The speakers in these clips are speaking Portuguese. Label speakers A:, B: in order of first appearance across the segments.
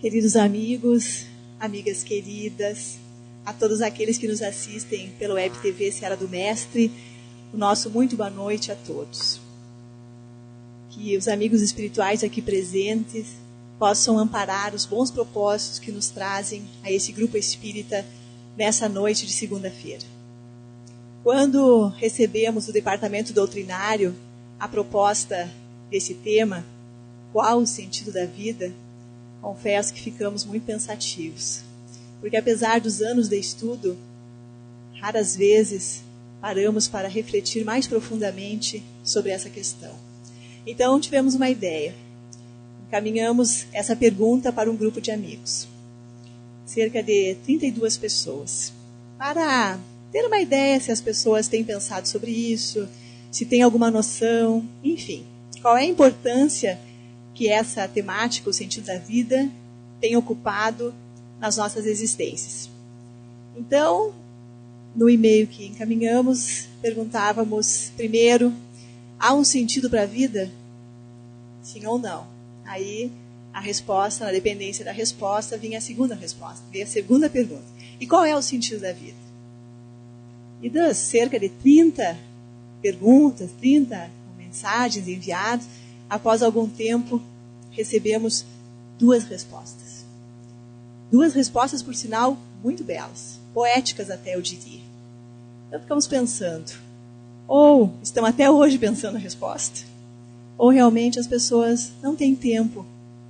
A: Queridos amigos, amigas queridas, a todos aqueles que nos assistem pelo Web TV Seara do Mestre, o nosso muito boa noite a todos. Que os amigos espirituais aqui presentes possam amparar os bons propósitos que nos trazem a esse grupo espírita nessa noite de segunda-feira. Quando recebemos do Departamento Doutrinário a proposta desse tema, qual o sentido da vida, confesso que ficamos muito pensativos. Porque apesar dos anos de estudo, raras vezes paramos para refletir mais profundamente sobre essa questão. Então tivemos uma ideia. Encaminhamos essa pergunta para um grupo de amigos. Cerca de 32 pessoas. Para ter uma ideia se as pessoas têm pensado sobre isso, se tem alguma noção, enfim. Qual é a importância que essa temática, o sentido da vida, tem ocupado nas nossas existências. Então, no e-mail que encaminhamos, perguntávamos primeiro, há um sentido para a vida? Sim ou não? Aí, a resposta, na dependência da resposta, vinha a segunda resposta, vinha a segunda pergunta. E qual é o sentido da vida? E das cerca de 30 perguntas, 30 mensagens enviadas, após algum tempo, recebemos duas respostas. Duas respostas, por sinal, muito belas. Poéticas até, eu diria. Então ficamos pensando. Ou estão até hoje pensando a resposta. Ou realmente as pessoas não têm tempo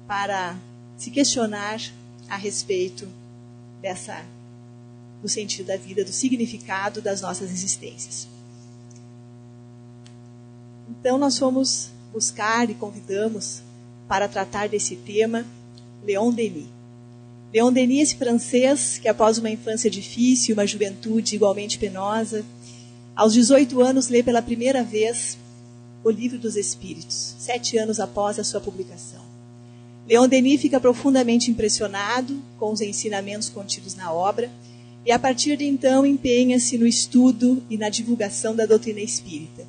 A: para se questionar a respeito do sentido da vida, do significado das nossas existências. Então nós fomos buscar e convidamos para tratar desse tema Léon Denis. Léon Denis, esse francês que após uma infância difícil, uma juventude igualmente penosa, aos 18 anos lê pela primeira vez o Livro dos Espíritos, 7 anos após a sua publicação. Léon Denis fica profundamente impressionado com os ensinamentos contidos na obra e a partir de então empenha-se no estudo e na divulgação da doutrina espírita.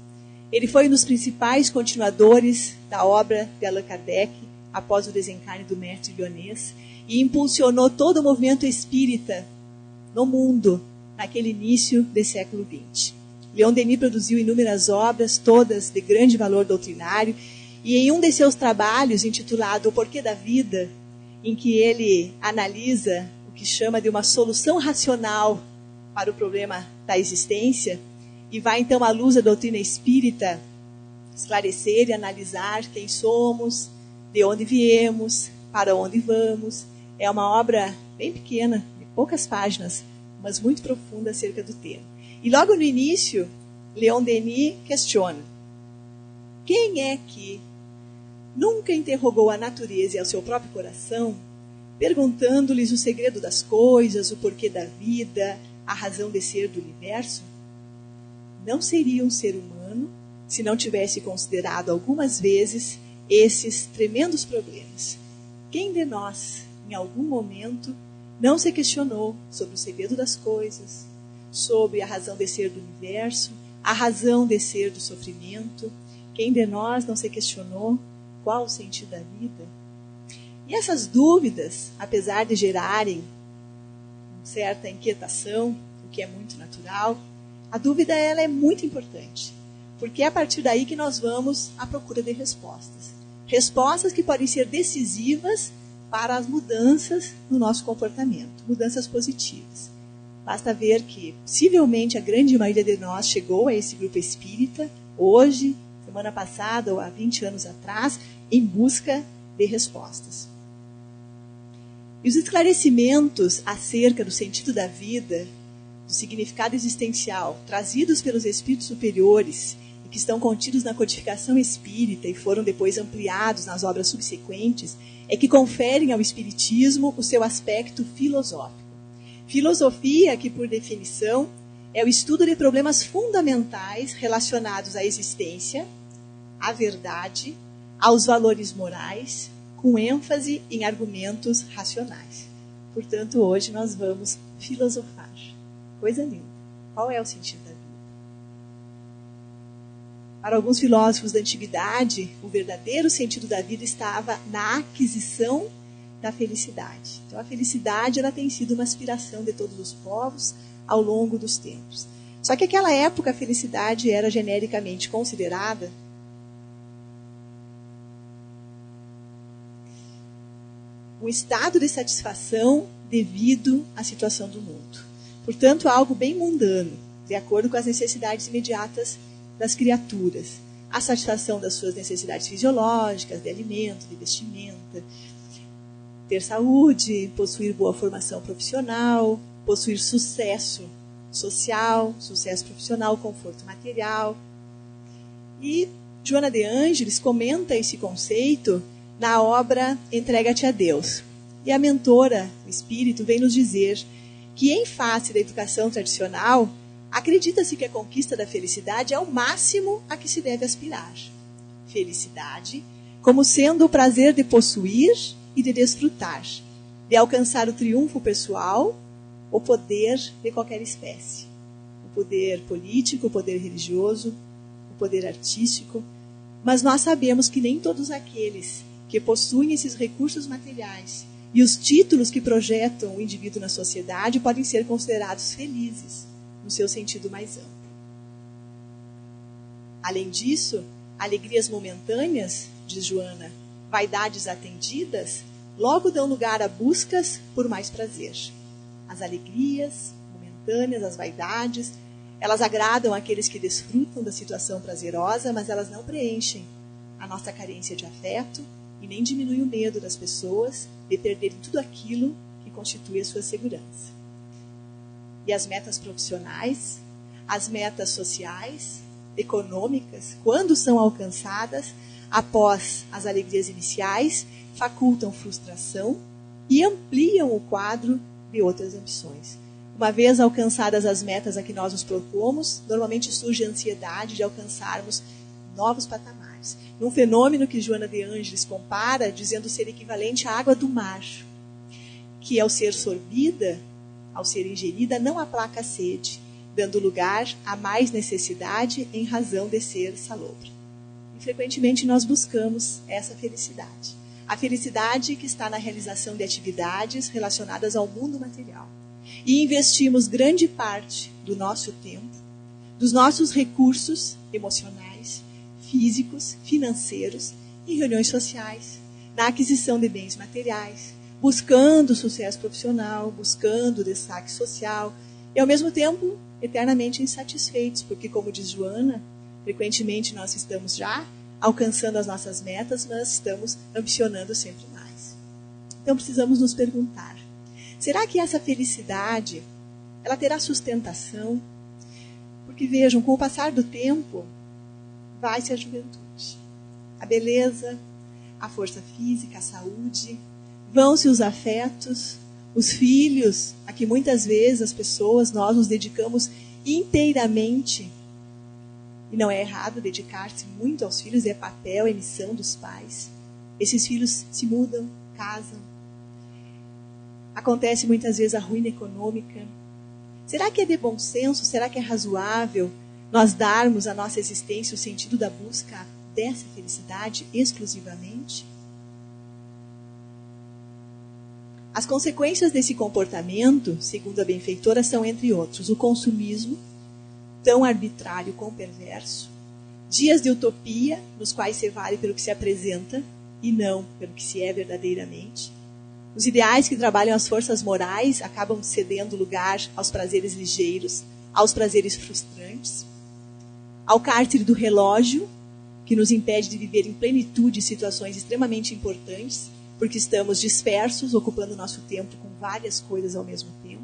A: Ele foi um dos principais continuadores da obra de Allan Kardec, após o desencarne do mestre lyonês, e impulsionou todo o movimento espírita no mundo, naquele início do século XX. Léon Denis produziu inúmeras obras, todas de grande valor doutrinário, e em um de seus trabalhos, intitulado O Porquê da Vida, em que ele analisa o que chama de uma solução racional para o problema da existência, e vai então à luz da doutrina espírita esclarecer e analisar quem somos, de onde viemos, para onde vamos. É uma obra bem pequena, de poucas páginas, mas muito profunda acerca do tema. E logo no início, Léon Denis questiona: quem é que nunca interrogou a natureza e ao seu próprio coração, perguntando-lhes o segredo das coisas, o porquê da vida, a razão de ser do universo? Não seria um ser humano se não tivesse considerado algumas vezes esses tremendos problemas. Quem de nós, em algum momento, não se questionou sobre o segredo das coisas, sobre a razão de ser do universo, a razão de ser do sofrimento? Quem de nós não se questionou qual o sentido da vida? E essas dúvidas, apesar de gerarem certa inquietação, o que é muito natural, a dúvida ela é muito importante, porque é a partir daí que nós vamos à procura de respostas. Respostas que podem ser decisivas para as mudanças no nosso comportamento, mudanças positivas. Basta ver que, possivelmente, a grande maioria de nós chegou a esse grupo espírita, hoje, semana passada ou há 20 anos atrás, em busca de respostas. E os esclarecimentos acerca do sentido da vida, do significado existencial, trazidos pelos espíritos superiores e que estão contidos na codificação espírita e foram depois ampliados nas obras subsequentes, é que conferem ao espiritismo o seu aspecto filosófico. Filosofia que, por definição, é o estudo de problemas fundamentais relacionados à existência, à verdade, aos valores morais, com ênfase em argumentos racionais. Portanto, hoje nós vamos filosofar. Coisa linda. Qual é o sentido da vida? Para alguns filósofos da antiguidade, o verdadeiro sentido da vida estava na aquisição da felicidade. Então, a felicidade ela tem sido uma aspiração de todos os povos ao longo dos tempos. Só que naquela época a felicidade era genericamente considerada um estado de satisfação devido à situação do mundo. Portanto, algo bem mundano, de acordo com as necessidades imediatas das criaturas. A satisfação das suas necessidades fisiológicas, de alimento, de vestimenta, ter saúde, possuir boa formação profissional, possuir sucesso social, sucesso profissional, conforto material. E Joana de Ângeles comenta esse conceito na obra Entrega-te a Deus. E a mentora, o Espírito, vem nos dizer que, em face da educação tradicional, acredita-se que a conquista da felicidade é o máximo a que se deve aspirar. Felicidade como sendo o prazer de possuir e de desfrutar, de alcançar o triunfo pessoal, o poder de qualquer espécie. O poder político, o poder religioso, o poder artístico. Mas nós sabemos que nem todos aqueles que possuem esses recursos materiais e os títulos que projetam o indivíduo na sociedade podem ser considerados felizes, no seu sentido mais amplo. Além disso, alegrias momentâneas, diz Joana, vaidades atendidas, logo dão lugar a buscas por mais prazer. As alegrias momentâneas, as vaidades, elas agradam aqueles que desfrutam da situação prazerosa, mas elas não preenchem a nossa carência de afeto e nem diminuem o medo das pessoas de perderem tudo aquilo que constitui a sua segurança. E as metas profissionais, as metas sociais, econômicas, quando são alcançadas, após as alegrias iniciais, facultam frustração e ampliam o quadro de outras ambições. Uma vez alcançadas as metas a que nós nos propomos, normalmente surge a ansiedade de alcançarmos novos patamares. Um fenômeno que Joana de Ângeles compara, dizendo ser equivalente à água do mar, que ao ser sorbida, ao ser ingerida, não aplaca a sede, dando lugar a mais necessidade em razão de ser salobre. E frequentemente nós buscamos essa felicidade. A felicidade que está na realização de atividades relacionadas ao mundo material. E investimos grande parte do nosso tempo, dos nossos recursos emocionais, físicos, financeiros, em reuniões sociais, na aquisição de bens materiais, buscando sucesso profissional, buscando destaque social, e ao mesmo tempo eternamente insatisfeitos, porque, como diz Joana, frequentemente nós estamos já alcançando as nossas metas, mas estamos ambicionando sempre mais. Então precisamos nos perguntar, será que essa felicidade ela terá sustentação? Porque vejam, com o passar do tempo, vai-se a juventude. A beleza, a força física, a saúde, vão-se os afetos, os filhos, a que muitas vezes as pessoas, nós nos dedicamos inteiramente. E não é errado dedicar-se muito aos filhos, é papel, é missão dos pais. Esses filhos se mudam, casam. Acontece muitas vezes a ruína econômica. Será que é de bom senso, será que é razoável nós darmos à nossa existência o sentido da busca dessa felicidade exclusivamente? As consequências desse comportamento, segundo a benfeitora, são, entre outros, o consumismo, tão arbitrário como perverso, dias de utopia, nos quais se vale pelo que se apresenta e não pelo que se é verdadeiramente. Os ideais que trabalham as forças morais acabam cedendo lugar aos prazeres ligeiros, aos prazeres frustrantes, ao cárcere do relógio, que nos impede de viver em plenitude situações extremamente importantes, porque estamos dispersos, ocupando nosso tempo com várias coisas ao mesmo tempo.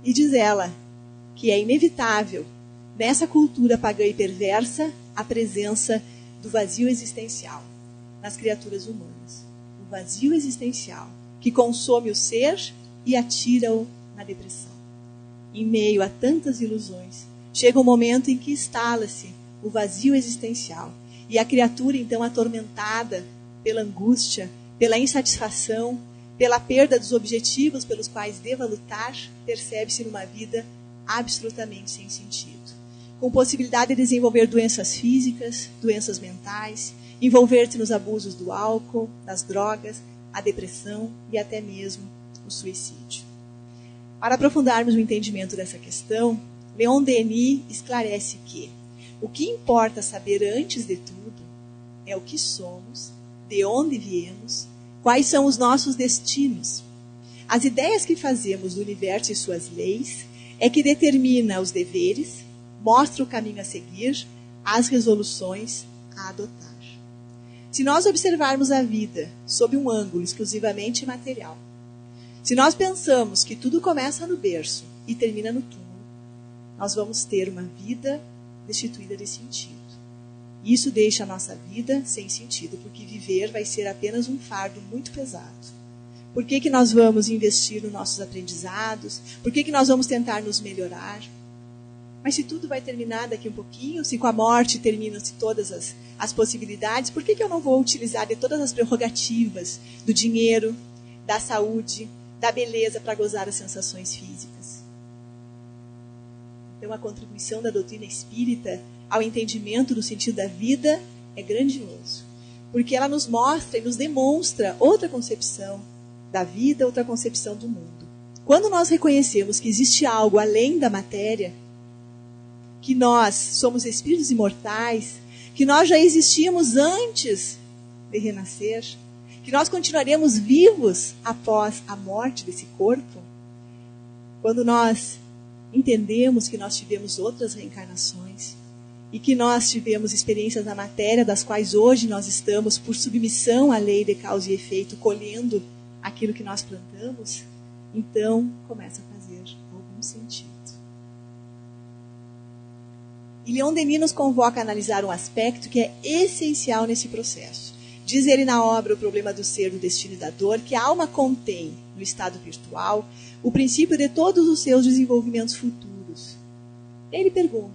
A: E diz ela que é inevitável, nessa cultura pagã e perversa, a presença do vazio existencial nas criaturas humanas. O vazio existencial que consome o ser e atira-o na depressão. Em meio a tantas ilusões, chega um momento em que instala-se o vazio existencial. E a criatura, então, atormentada pela angústia, pela insatisfação, pela perda dos objetivos pelos quais deva lutar, percebe-se numa vida absolutamente sem sentido. com possibilidade de desenvolver doenças físicas, doenças mentais, envolver-se nos abusos do álcool, das drogas, a depressão e até mesmo o suicídio. Para aprofundarmos o entendimento dessa questão, Leon Denis esclarece que o que importa saber antes de tudo é o que somos, de onde viemos, quais são os nossos destinos. As ideias que fazemos do universo e suas leis é que determina os deveres, mostra o caminho a seguir, as resoluções a adotar. Se nós observarmos a vida sob um ângulo exclusivamente material, se nós pensamos que tudo começa no berço e termina no túmulo, nós vamos ter uma vida destituída de sentido. Isso deixa a nossa vida sem sentido, porque viver vai ser apenas um fardo muito pesado. Por que nós vamos investir nos nossos aprendizados? Por que nós vamos tentar nos melhorar? Mas se tudo vai terminar daqui um pouquinho, se com a morte terminam-se todas as possibilidades, por que eu não vou utilizar de todas as prerrogativas do dinheiro, da saúde, da beleza para gozar as sensações físicas? Então a contribuição da doutrina espírita ao entendimento do sentido da vida é grandioso, porque ela nos mostra e nos demonstra outra concepção da vida, outra concepção do mundo. Quando nós reconhecemos que existe algo além da matéria, que nós somos espíritos imortais, que nós já existíamos antes de renascer, que nós continuaremos vivos após a morte desse corpo, quando nós entendemos que nós tivemos outras reencarnações e que nós tivemos experiências na matéria das quais hoje nós estamos, por submissão à lei de causa e efeito, colhendo aquilo que nós plantamos, então começa a fazer algum sentido. E Leon Denis nos convoca a analisar um aspecto que é essencial nesse processo. Diz ele na obra O Problema do Ser, do Destino e da Dor, que a alma contém, no estado virtual, o princípio de todos os seus desenvolvimentos futuros. Ele pergunta,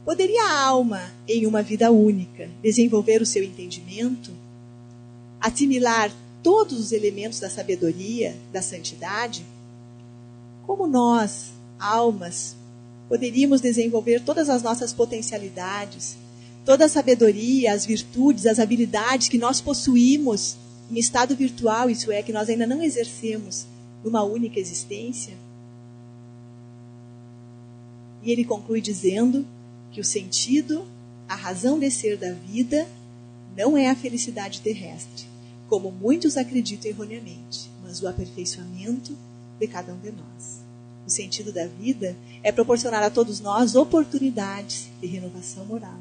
A: poderia a alma, em uma vida única, desenvolver o seu entendimento? Assimilar todos os elementos da sabedoria, da santidade? Como nós, almas, poderíamos desenvolver todas as nossas potencialidades, toda a sabedoria, as virtudes, as habilidades que nós possuímos em estado virtual, isso é, que nós ainda não exercemos numa única existência? E ele conclui dizendo que o sentido, a razão de ser da vida, não é a felicidade terrestre, como muitos acreditam erroneamente, mas o aperfeiçoamento de cada um de nós. O sentido da vida é proporcionar a todos nós oportunidades de renovação moral,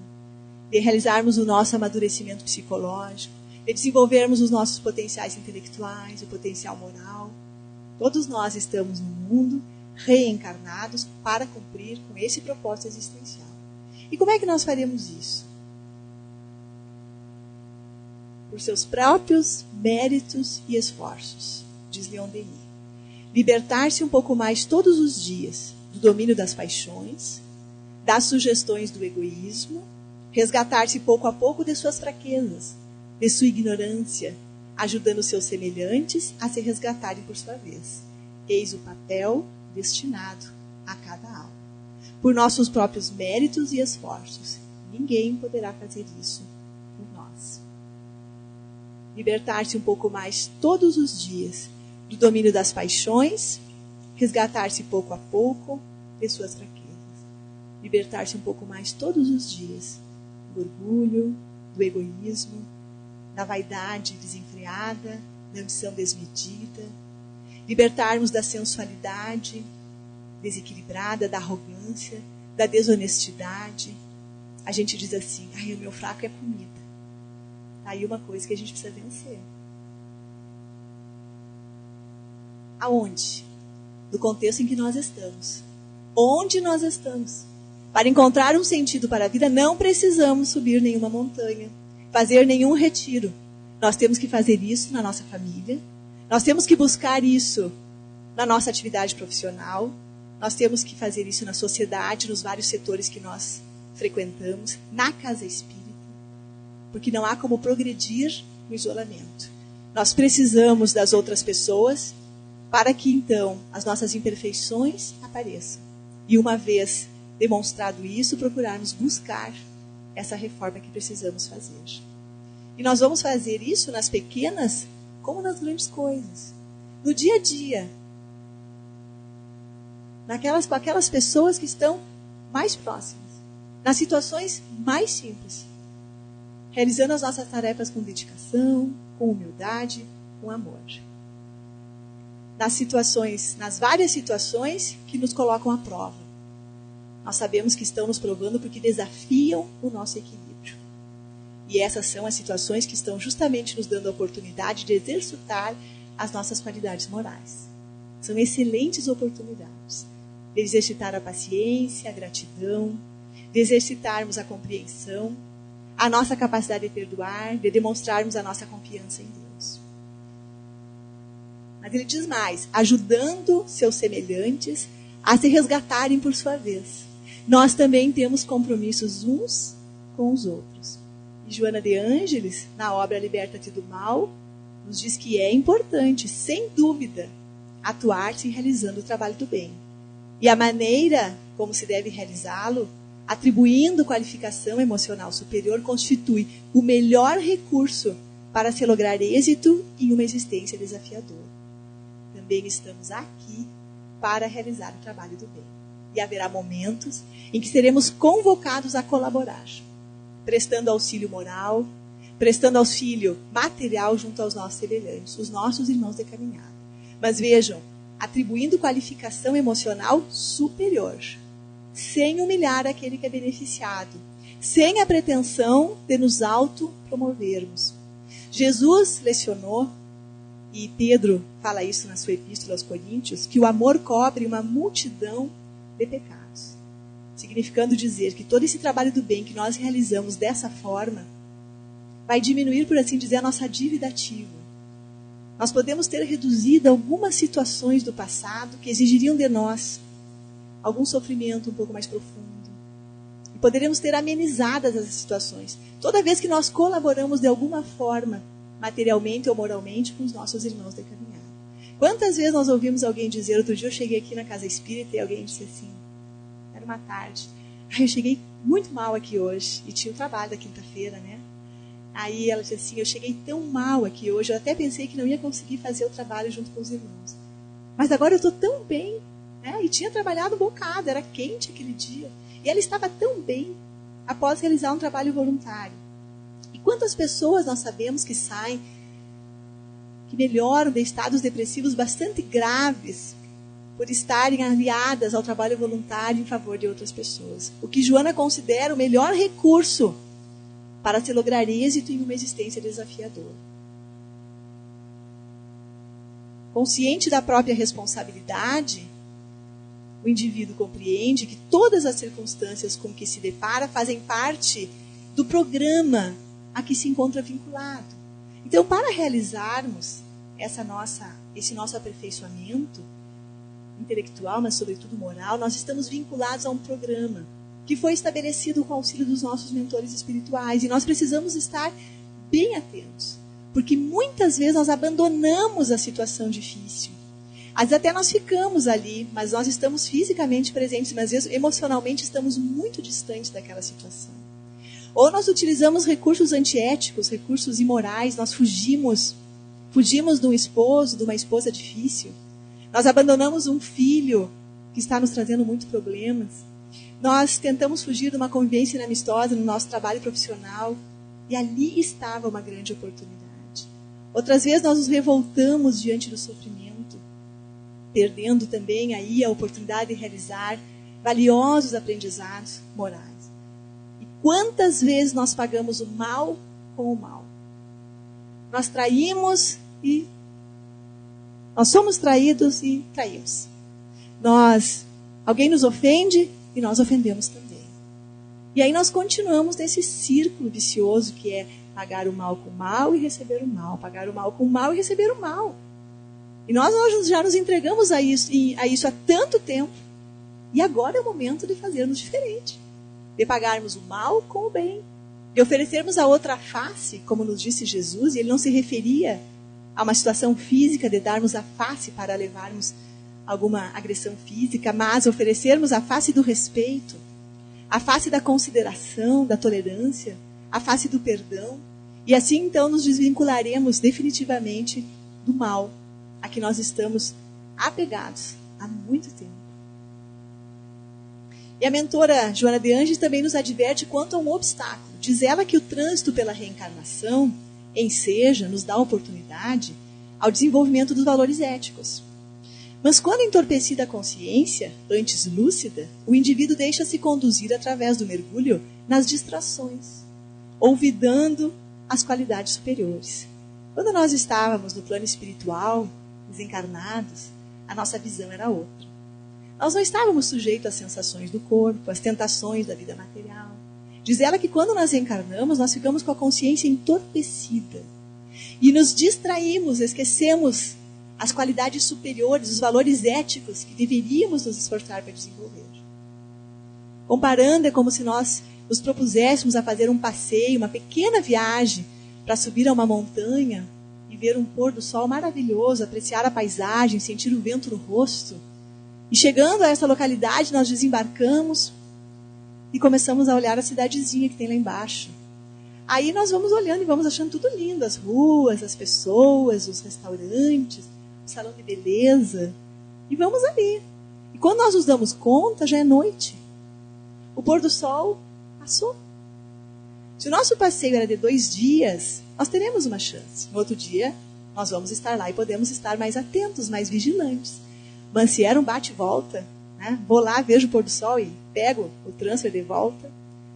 A: de realizarmos o nosso amadurecimento psicológico, de desenvolvermos os nossos potenciais intelectuais, o potencial moral. Todos nós estamos no mundo reencarnados para cumprir com esse propósito existencial. E como é que nós faremos isso? Por seus próprios méritos e esforços, diz Leon Denis. Libertar-se um pouco mais todos os dias do domínio das paixões, das sugestões do egoísmo, resgatar-se pouco a pouco de suas fraquezas, de sua ignorância, ajudando seus semelhantes a se resgatarem por sua vez. Eis o papel destinado a cada alma. Por nossos próprios méritos e esforços, ninguém poderá fazer isso por nós. Libertar-se um pouco mais todos os dias do domínio das paixões, resgatar-se pouco a pouco de suas fraquezas. Libertar-se um pouco mais todos os dias do orgulho, do egoísmo, da vaidade desenfreada, da ambição desmedida. Libertarmos da sensualidade desequilibrada, da arrogância, da desonestidade. A gente diz assim, o meu fraco é comida. Tá aí uma coisa que a gente precisa vencer. Aonde? No contexto em que nós estamos. Onde nós estamos? Para encontrar um sentido para a vida, não precisamos subir nenhuma montanha, fazer nenhum retiro. Nós temos que fazer isso na nossa família, nós temos que buscar isso na nossa atividade profissional, nós temos que fazer isso na sociedade, nos vários setores que nós frequentamos, na casa espírita, porque não há como progredir no isolamento. Nós precisamos das outras pessoas para que, então, as nossas imperfeições apareçam. E uma vez demonstrado isso, procurarmos buscar essa reforma que precisamos fazer. E nós vamos fazer isso nas pequenas como nas grandes coisas. No dia a dia. Com aquelas pessoas que estão mais próximas. Nas situações mais simples. Realizando as nossas tarefas com dedicação, com humildade, com amor. Nas várias situações que nos colocam à prova. Nós sabemos que estão nos provando porque desafiam o nosso equilíbrio. E essas são as situações que estão justamente nos dando a oportunidade de exercitar as nossas qualidades morais. São excelentes oportunidades de exercitar a paciência, a gratidão, de exercitarmos a compreensão, a nossa capacidade de perdoar, de demonstrarmos a nossa confiança em Deus. Mas ele diz mais, ajudando seus semelhantes a se resgatarem por sua vez. Nós também temos compromissos uns com os outros. E Joana de Ângeles, na obra Liberta-te do Mal, nos diz que é importante, sem dúvida, atuar-se realizando o trabalho do bem. E a maneira como se deve realizá-lo, atribuindo qualificação emocional superior, constitui o melhor recurso para se lograr êxito em uma existência desafiadora. Também estamos aqui para realizar o trabalho do bem. E haverá momentos em que seremos convocados a colaborar, prestando auxílio moral, prestando auxílio material junto aos nossos semelhantes, os nossos irmãos de caminhada. Mas vejam, atribuindo qualificação emocional superior, sem humilhar aquele que é beneficiado, sem a pretensão de nos autopromovermos. Jesus lecionou, e Pedro fala isso na sua epístola aos Coríntios, que o amor cobre uma multidão de pecados. Significando dizer que todo esse trabalho do bem que nós realizamos dessa forma vai diminuir, por assim dizer, a nossa dívida ativa. Nós podemos ter reduzido algumas situações do passado que exigiriam de nós algum sofrimento um pouco mais profundo. E poderemos ter amenizadas essas situações. Toda vez que nós colaboramos de alguma forma, materialmente ou moralmente, com os nossos irmãos de caminhada. Quantas vezes nós ouvimos alguém dizer, outro dia eu cheguei aqui na casa espírita e alguém disse assim, era uma tarde, eu cheguei muito mal aqui hoje, e tinha o trabalho da quinta-feira, né? Aí ela disse assim, eu cheguei tão mal aqui hoje, eu até pensei que não ia conseguir fazer o trabalho junto com os irmãos. Mas agora eu estou tão bem, né? E tinha trabalhado um bocado, era quente aquele dia. E ela estava tão bem após realizar um trabalho voluntário. E quantas pessoas nós sabemos que saem, que melhoram de estados depressivos bastante graves por estarem aliadas ao trabalho voluntário em favor de outras pessoas. O que Joana considera o melhor recurso para se lograr êxito em uma existência desafiadora. Consciente da própria responsabilidade, o indivíduo compreende que todas as circunstâncias com que se depara fazem parte do programa a que se encontra vinculado. Então, para realizarmos esse nosso aperfeiçoamento intelectual, mas sobretudo moral, nós estamos vinculados a um programa que foi estabelecido com o auxílio dos nossos mentores espirituais. E nós precisamos estar bem atentos, porque muitas vezes nós abandonamos a situação difícil. Às vezes até nós ficamos ali, mas nós estamos fisicamente presentes, mas às vezes emocionalmente estamos muito distantes daquela situação. Ou nós utilizamos recursos antiéticos, recursos imorais, nós fugimos de um esposo, de uma esposa difícil. Nós abandonamos um filho que está nos trazendo muitos problemas. Nós tentamos fugir de uma convivência inamistosa no nosso trabalho profissional. E ali estava uma grande oportunidade. Outras vezes nós nos revoltamos diante do sofrimento, perdendo também aí a oportunidade de realizar valiosos aprendizados morais. E quantas vezes nós pagamos o mal com o mal? Nós traímos e nós somos traídos e traímos. Alguém nos ofende e nós ofendemos também. E aí nós continuamos nesse círculo vicioso que é pagar o mal com o mal e receber o mal, pagar o mal com o mal e receber o mal. E nós já nos entregamos a isso há tanto tempo. E agora é o momento de fazermos diferente. De pagarmos o mal com o bem. De oferecermos a outra face, como nos disse Jesus, e ele não se referia a uma situação física de darmos a face para levarmos alguma agressão física, mas oferecermos a face do respeito, a face da consideração, da tolerância, a face do perdão, e assim então nos desvincularemos definitivamente do mal a que nós estamos apegados há muito tempo. E a mentora Joana de Ângeles também nos adverte quanto a um obstáculo. Diz ela que o trânsito pela reencarnação enseja, nos dá oportunidade ao desenvolvimento dos valores éticos. Mas quando entorpecida a consciência, antes lúcida, o indivíduo deixa-se conduzir através do mergulho nas distrações, olvidando as qualidades superiores. Quando nós estávamos no plano espiritual, desencarnados, a nossa visão era outra. Nós não estávamos sujeitos às sensações do corpo, às tentações da vida material. Diz ela que quando nós reencarnamos, nós ficamos com a consciência entorpecida. E nos distraímos, esquecemos as qualidades superiores, os valores éticos que deveríamos nos esforçar para desenvolver. Comparando, é como se nós nos propuséssemos a fazer um passeio, uma pequena viagem, para subir a uma montanha e ver um pôr do sol maravilhoso, apreciar a paisagem, sentir o vento no rosto. E chegando a essa localidade, nós desembarcamos e começamos a olhar a cidadezinha que tem lá embaixo. Aí nós vamos olhando e vamos achando tudo lindo, as ruas, as pessoas, os restaurantes, o salão de beleza. E vamos ali. E quando nós nos damos conta, já é noite. O pôr do sol passou. Se o nosso passeio era de 2 dias, nós teremos uma chance. No outro dia, nós vamos estar lá e podemos estar mais atentos, mais vigilantes. Mas se era um bate-volta, né? Vou lá, vejo o pôr do sol e pego o transfer de volta,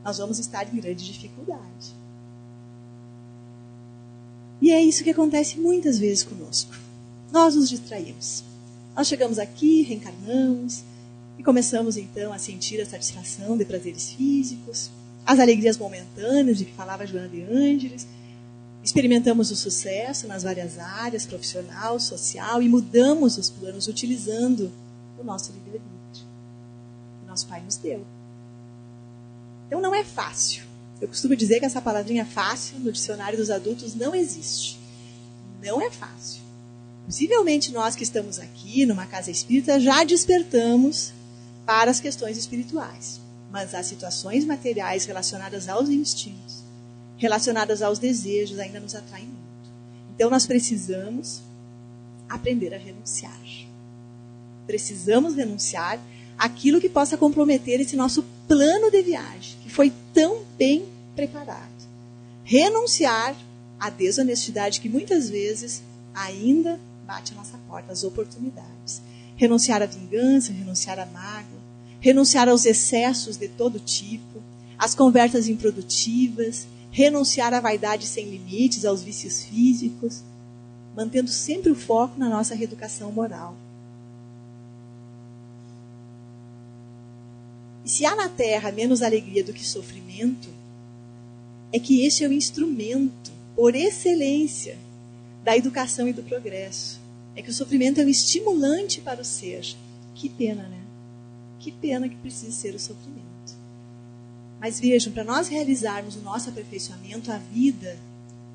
A: nós vamos estar em grande dificuldade. E é isso que acontece muitas vezes conosco. Nós nos distraímos. Nós chegamos aqui, reencarnamos, e começamos então a sentir a satisfação de prazeres físicos, as alegrias momentâneas de que falava Joana de Ângeles, experimentamos o sucesso nas várias áreas, profissional, social, e mudamos os planos utilizando o nosso livre-arbítrio, que nosso Pai nos deu. Então não é fácil. Eu costumo dizer que essa palavrinha fácil no dicionário dos adultos não existe. Não é fácil. Possivelmente nós que estamos aqui numa casa espírita já despertamos para as questões espirituais. Mas as situações materiais relacionadas aos instintos, relacionadas aos desejos, ainda nos atraem muito. Então nós precisamos aprender a renunciar. Precisamos renunciar àquilo que possa comprometer esse nosso plano de viagem, que foi tão bem preparado. Renunciar à desonestidade que muitas vezes ainda bate à nossa porta, as oportunidades. Renunciar à vingança, renunciar à mágoa, renunciar aos excessos de todo tipo, às conversas improdutivas, renunciar à vaidade sem limites, aos vícios físicos, mantendo sempre o foco na nossa reeducação moral. E se há na Terra menos alegria do que sofrimento, é que este é o instrumento, por excelência, da educação e do progresso. É que o sofrimento é um estimulante para o ser. Que pena, né? Que pena que precise ser o sofrimento. Mas vejam, para nós realizarmos o nosso aperfeiçoamento, a vida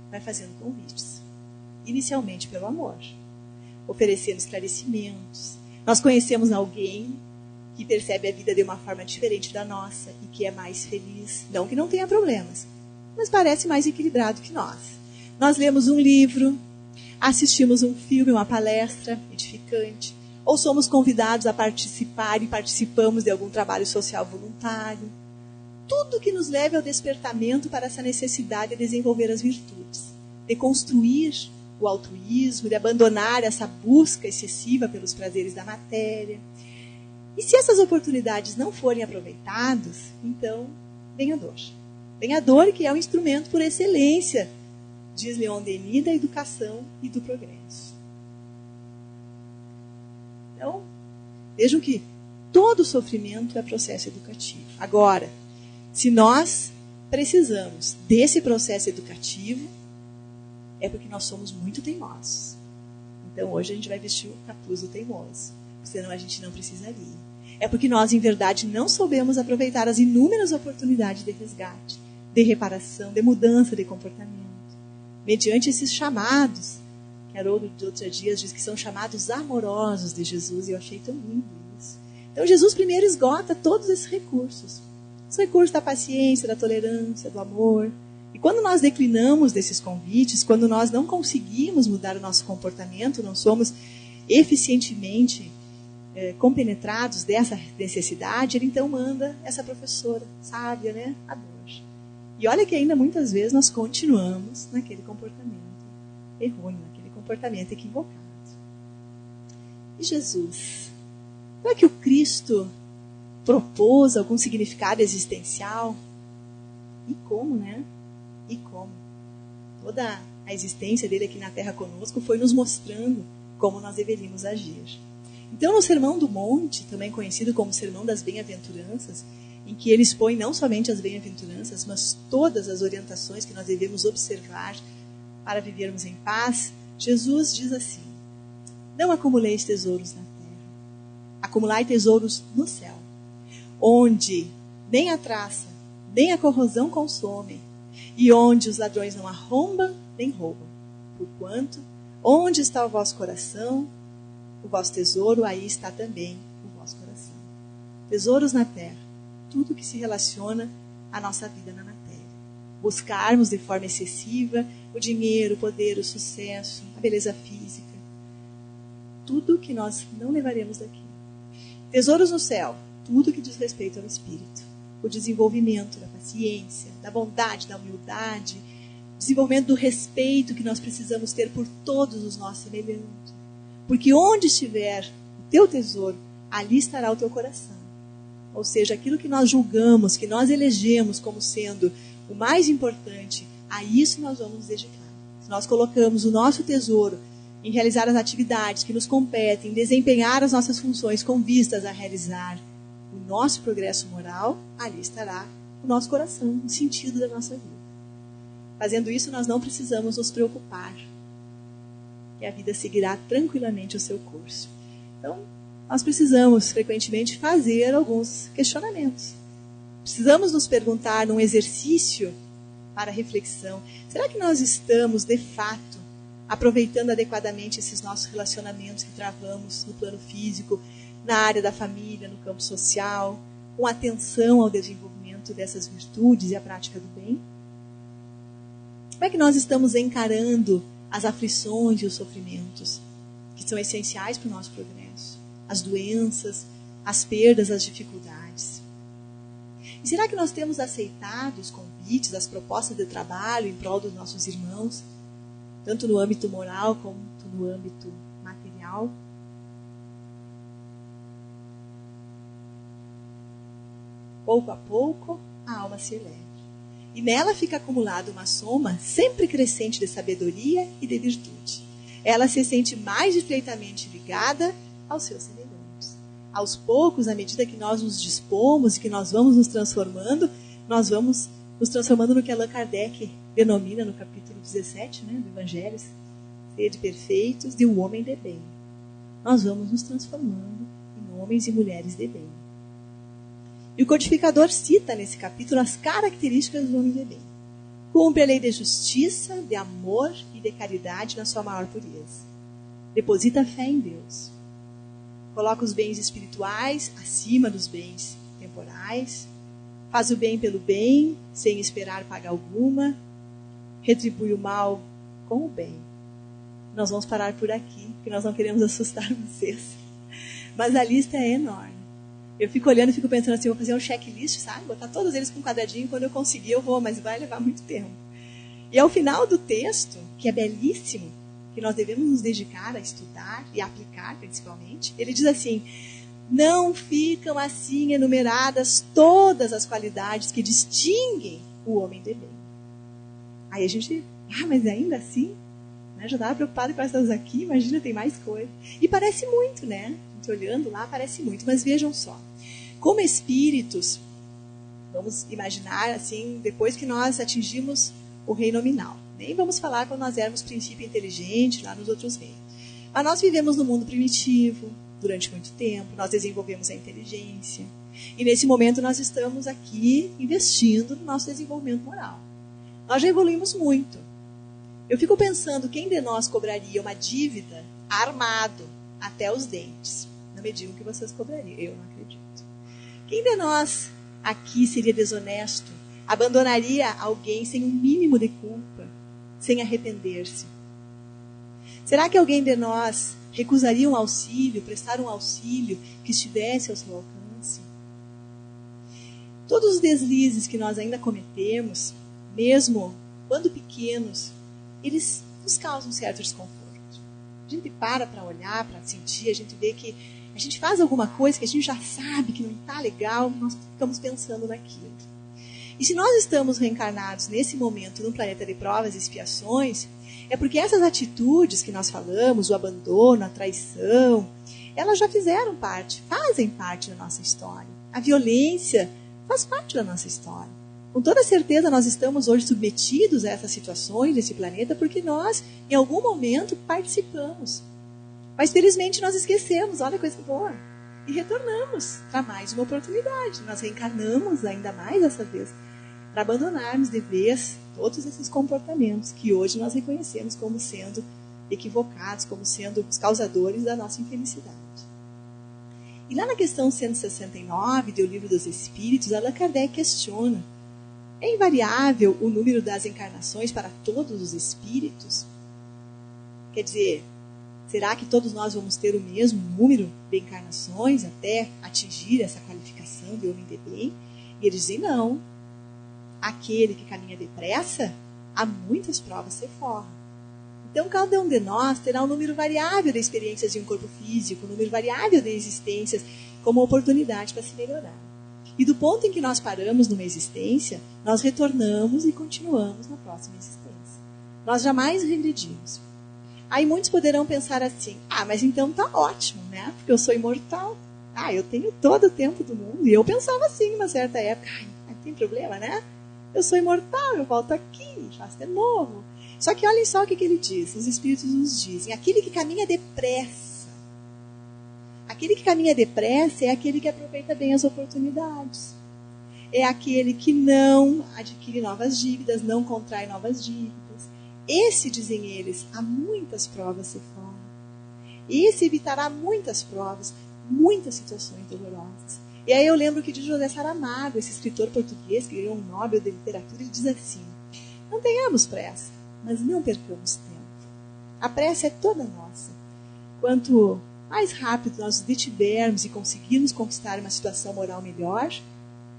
A: vai fazendo convites. Inicialmente pelo amor. Oferecendo esclarecimentos. Nós conhecemos alguém que percebe a vida de uma forma diferente da nossa e que é mais feliz. Não que não tenha problemas, mas parece mais equilibrado que nós. Nós lemos um livro, assistimos um filme, uma palestra edificante, ou somos convidados a participar e participamos de algum trabalho social voluntário. Tudo que nos leve ao despertamento para essa necessidade de desenvolver as virtudes, de construir o altruísmo, de abandonar essa busca excessiva pelos prazeres da matéria. E se essas oportunidades não forem aproveitadas, então vem a dor. Vem a dor, que é o instrumento por excelência, diz Leon Denis, da educação e do progresso. Então, vejam que todo sofrimento é processo educativo. Agora, se nós precisamos desse processo educativo, é porque nós somos muito teimosos. Então, hoje a gente vai vestir o capuz do teimoso, senão a gente não precisaria. É porque nós, em verdade, não soubemos aproveitar as inúmeras oportunidades de resgate, de reparação, de mudança de comportamento. Mediante esses chamados, que Haroldo de outros dias diz que são chamados amorosos de Jesus, e eu achei tão lindo isso. Então Jesus primeiro esgota todos esses recursos. Os recursos da paciência, da tolerância, do amor. E quando nós declinamos desses convites, quando nós não conseguimos mudar o nosso comportamento, não somos eficientemente compenetrados dessa necessidade, ele então manda essa professora sábia, né, a dor. E olha que ainda muitas vezes nós continuamos naquele comportamento errôneo, naquele comportamento equivocado. E Jesus? Será que o Cristo propôs algum significado existencial? E como, né? E como? Toda a existência dele aqui na Terra conosco foi nos mostrando como nós deveríamos agir. Então, no Sermão do Monte, também conhecido como Sermão das Bem-aventuranças, em que ele expõe não somente as bem-aventuranças, mas todas as orientações que nós devemos observar para vivermos em paz, Jesus diz assim: não acumuleis tesouros na terra, acumulai tesouros no céu, onde nem a traça, nem a corrosão consomem, e onde os ladrões não arrombam nem roubam. Porquanto, onde está o vosso coração, o vosso tesouro, aí está também o vosso coração. Tesouros na terra, tudo que se relaciona à nossa vida na matéria. Buscarmos de forma excessiva o dinheiro, o poder, o sucesso, a beleza física. Tudo que nós não levaremos daqui. Tesouros no céu, tudo que diz respeito ao espírito. O desenvolvimento da paciência, da bondade, da humildade, o desenvolvimento do respeito que nós precisamos ter por todos os nossos semelhantes. Porque onde estiver o teu tesouro, ali estará o teu coração. Ou seja, aquilo que nós julgamos, que nós elegemos como sendo o mais importante, a isso nós vamos nos dedicar. Se nós colocamos o nosso tesouro em realizar as atividades que nos competem, em desempenhar as nossas funções com vistas a realizar o nosso progresso moral, ali estará o nosso coração, o sentido da nossa vida. Fazendo isso, nós não precisamos nos preocupar. E a vida seguirá tranquilamente o seu curso. Então, nós precisamos, frequentemente, fazer alguns questionamentos. Precisamos nos perguntar, num exercício para reflexão, será que nós estamos, de fato, aproveitando adequadamente esses nossos relacionamentos que travamos no plano físico, na área da família, no campo social, com atenção ao desenvolvimento dessas virtudes e à prática do bem? Como é que nós estamos encarando as aflições e os sofrimentos que são essenciais para o nosso progresso? As doenças, as perdas, as dificuldades. E será que nós temos aceitado os convites, as propostas de trabalho em prol dos nossos irmãos, tanto no âmbito moral como no âmbito material? Pouco a pouco, a alma se eleva. E nela fica acumulada uma soma sempre crescente de sabedoria e de virtude. Ela se sente mais estreitamente ligada aos seus semelhantes. Aos poucos, à medida que nós nos dispomos e que nós vamos nos transformando, nós vamos nos transformando no que Allan Kardec denomina no capítulo 17, né, do Evangelho, sede perfeitos de um homem de bem. Nós vamos nos transformando em homens e mulheres de bem. E o codificador cita nesse capítulo as características do homem de bem. Cumpre a lei de justiça, de amor e de caridade na sua maior pureza. Deposita fé em Deus. Coloca os bens espirituais acima dos bens temporais. Faz o bem pelo bem, sem esperar paga alguma. Retribui o mal com o bem. Nós vamos parar por aqui, porque nós não queremos assustar vocês. Mas a lista é enorme. Eu fico olhando e fico pensando assim, vou fazer um checklist, sabe? Botar todos eles com um quadradinho, quando eu conseguir eu vou, mas vai levar muito tempo. E ao final do texto, que é belíssimo, que nós devemos nos dedicar a estudar e a aplicar principalmente, ele diz assim: não ficam assim enumeradas todas as qualidades que distinguem o homem de bem. Aí a gente, mas ainda assim, né, já estava preocupado com essas aqui, imagina, tem mais coisa. E parece muito, né? A gente olhando lá, parece muito, mas vejam só. Como espíritos, vamos imaginar assim, depois que nós atingimos o reino nominal. Nem vamos falar quando nós éramos princípio inteligente lá nos outros reinos. Mas nós vivemos no mundo primitivo durante muito tempo, nós desenvolvemos a inteligência. E nesse momento nós estamos aqui investindo no nosso desenvolvimento moral. Nós já evoluímos muito. Eu fico pensando, quem de nós cobraria uma dívida armado até os dentes? Não me digam que vocês cobrariam, eu não acredito. Quem de nós aqui seria desonesto, abandonaria alguém sem um mínimo de culpa, sem arrepender-se? Será que alguém de nós recusaria um auxílio, prestar um auxílio que estivesse ao seu alcance? Todos os deslizes que nós ainda cometemos, mesmo quando pequenos, eles nos causam um certo desconforto. A gente para olhar, para sentir, a gente vê que a gente faz alguma coisa que a gente já sabe que não está legal, nós ficamos pensando naquilo. E se nós estamos reencarnados nesse momento num planeta de provas e expiações, é porque essas atitudes que nós falamos, o abandono, a traição, elas já fazem parte da nossa história. A violência faz parte da nossa história. Com toda certeza nós estamos hoje submetidos a essas situações desse planeta porque nós, em algum momento, participamos. Mas felizmente nós esquecemos, olha que coisa boa, e retornamos para mais uma oportunidade. Nós reencarnamos ainda mais dessa vez, para abandonarmos de vez todos esses comportamentos que hoje nós reconhecemos como sendo equivocados, como sendo os causadores da nossa infelicidade. E lá na questão 169 do Livro dos Espíritos, Allan Kardec questiona: é invariável o número das encarnações para todos os espíritos? Quer dizer, será que todos nós vamos ter o mesmo número de encarnações até atingir essa qualificação de homem de bem? E eles dizem: não. Aquele que caminha depressa, há muitas provas se forram. Então, cada um de nós terá um número variável de experiências de um corpo físico, um número variável de existências como oportunidade para se melhorar. E do ponto em que nós paramos numa existência, nós retornamos e continuamos na próxima existência. Nós jamais regredimos. Aí muitos poderão pensar assim: mas então tá ótimo, né? Porque eu sou imortal. Eu tenho todo o tempo do mundo. E eu pensava assim, numa certa época: não tem problema, né? Eu sou imortal, eu volto aqui, faço de novo. Só que olhem só o que ele diz, os Espíritos nos dizem: aquele que caminha depressa. Aquele que caminha depressa é aquele que aproveita bem as oportunidades. É aquele que não adquire novas dívidas, não contrai novas dívidas. Esse, dizem eles, há muitas provas se formam. Esse evitará muitas provas, muitas situações dolorosas. E aí eu lembro que de José Saramago, esse escritor português que ganhou um Nobel de Literatura, ele diz assim: não tenhamos pressa, mas não percamos tempo. A pressa é toda nossa. Quanto mais rápido nós nos detivermos e conseguirmos conquistar uma situação moral melhor,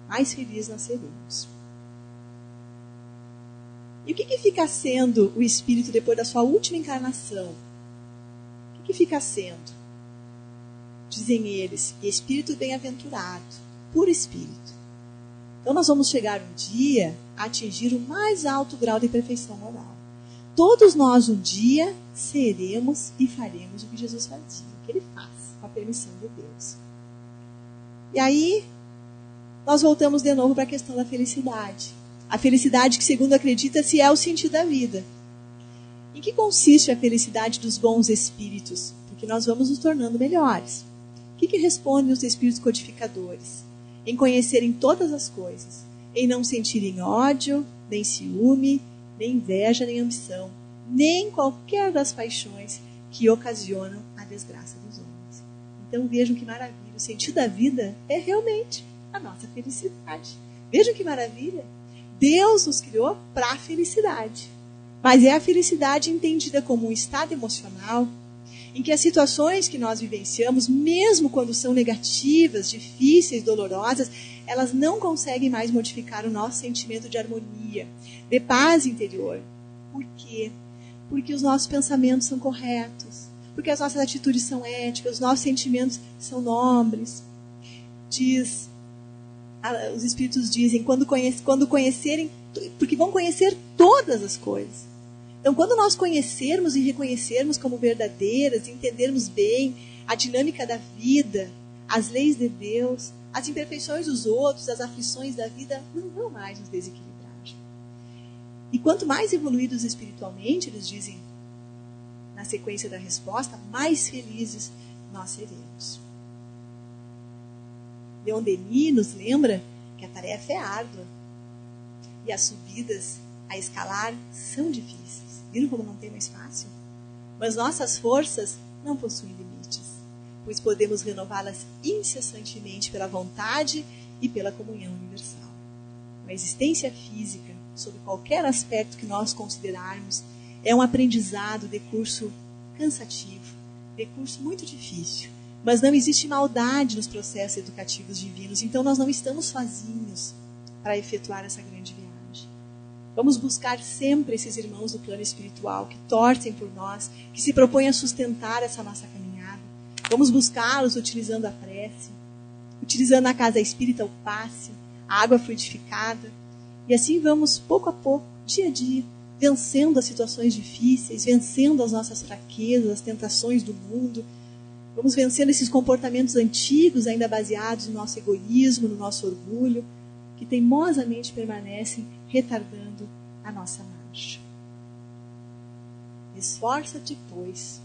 A: mais felizes nós seremos. E o que fica sendo o espírito depois da sua última encarnação? O que fica sendo? Dizem eles: espírito bem-aventurado, puro espírito. Então nós vamos chegar um dia a atingir o mais alto grau de perfeição moral. Todos nós um dia seremos e faremos o que Jesus fazia, o que ele faz, com a permissão de Deus. E aí nós voltamos de novo para a questão da felicidade. A felicidade que, segundo acredita-se, é o sentido da vida. Em que consiste a felicidade dos bons espíritos? Porque nós vamos nos tornando melhores. O que respondem os espíritos codificadores? Em conhecerem todas as coisas, em não sentirem ódio, nem ciúme, nem inveja, nem ambição, nem qualquer das paixões que ocasionam a desgraça dos homens. Então vejam que maravilha, o sentido da vida é realmente a nossa felicidade. Vejam que maravilha, Deus nos criou para a felicidade, mas é a felicidade entendida como um estado emocional em que as situações que nós vivenciamos, mesmo quando são negativas, difíceis, dolorosas, elas não conseguem mais modificar o nosso sentimento de harmonia, de paz interior. Por quê? Porque os nossos pensamentos são corretos, porque as nossas atitudes são éticas, os nossos sentimentos são nobres. Os Espíritos dizem, quando conhecerem, porque vão conhecer todas as coisas. Então, quando nós conhecermos e reconhecermos como verdadeiras, entendermos bem a dinâmica da vida, as leis de Deus, as imperfeições dos outros, as aflições da vida, não vão mais nos desequilibrar. E quanto mais evoluídos espiritualmente, eles dizem, na sequência da resposta, mais felizes nós seremos. Leon Denis nos lembra que a tarefa é árdua e as subidas a escalar são difíceis. Viram como não tem mais fácil? Mas nossas forças não possuem limites, pois podemos renová-las incessantemente pela vontade e pela comunhão universal. A existência física, sob qualquer aspecto que nós considerarmos, é um aprendizado de curso cansativo, de curso muito difícil. Mas não existe maldade nos processos educativos divinos, então nós não estamos sozinhos para efetuar essa grande viagem. Vamos buscar sempre esses irmãos do plano espiritual que torcem por nós, que se propõem a sustentar essa nossa caminhada. Vamos buscá-los utilizando a prece, utilizando na casa espírita o passe, a água fluidificada. E assim vamos, pouco a pouco, dia a dia, vencendo as situações difíceis, vencendo as nossas fraquezas, as tentações do mundo. Vamos vencendo esses comportamentos antigos, ainda baseados no nosso egoísmo, no nosso orgulho, que teimosamente permanecem retardando a nossa marcha. Esforça-te, pois,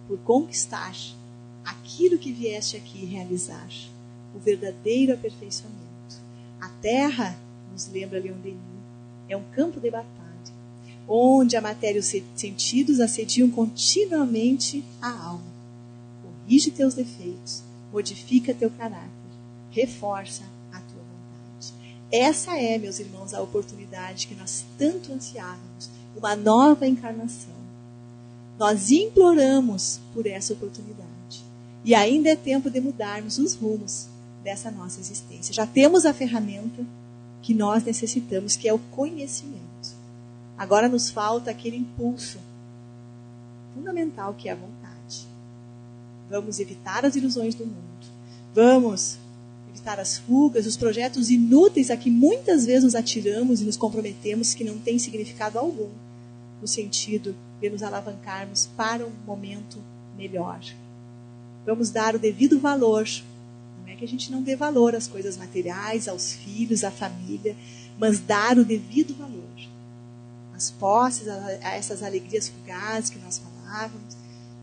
A: por conquistar aquilo que vieste aqui realizar, o verdadeiro aperfeiçoamento. A Terra, nos lembra Leon Denis, é um campo de batalha, onde a matéria e os sentidos assediam continuamente a alma. Corrige teus defeitos, modifica teu caráter, reforça a tua vontade. Essa é, meus irmãos, a oportunidade que nós tanto ansiávamos, uma nova encarnação. Nós imploramos por essa oportunidade. E ainda é tempo de mudarmos os rumos dessa nossa existência. Já temos a ferramenta que nós necessitamos, que é o conhecimento. Agora nos falta aquele impulso fundamental que é a vontade. Vamos evitar as ilusões do mundo. Vamos evitar as fugas, os projetos inúteis a que muitas vezes nos atiramos e nos comprometemos, que não tem significado algum, no sentido de nos alavancarmos para um momento melhor. Vamos dar o devido valor. Não é que a gente não dê valor às coisas materiais, aos filhos, à família, mas dar o devido valor às posses, a essas alegrias fugazes que nós falávamos.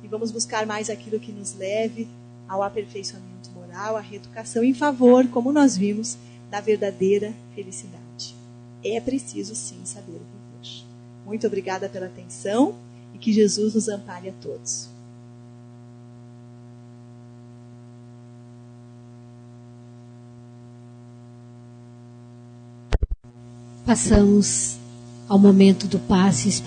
A: E vamos buscar mais aquilo que nos leve ao aperfeiçoamento moral, à reeducação em favor, como nós vimos, da verdadeira felicidade. É preciso, sim, saber viver. Muito obrigada pela atenção e que Jesus nos ampare a todos.
B: Passamos ao momento do passe espiritual.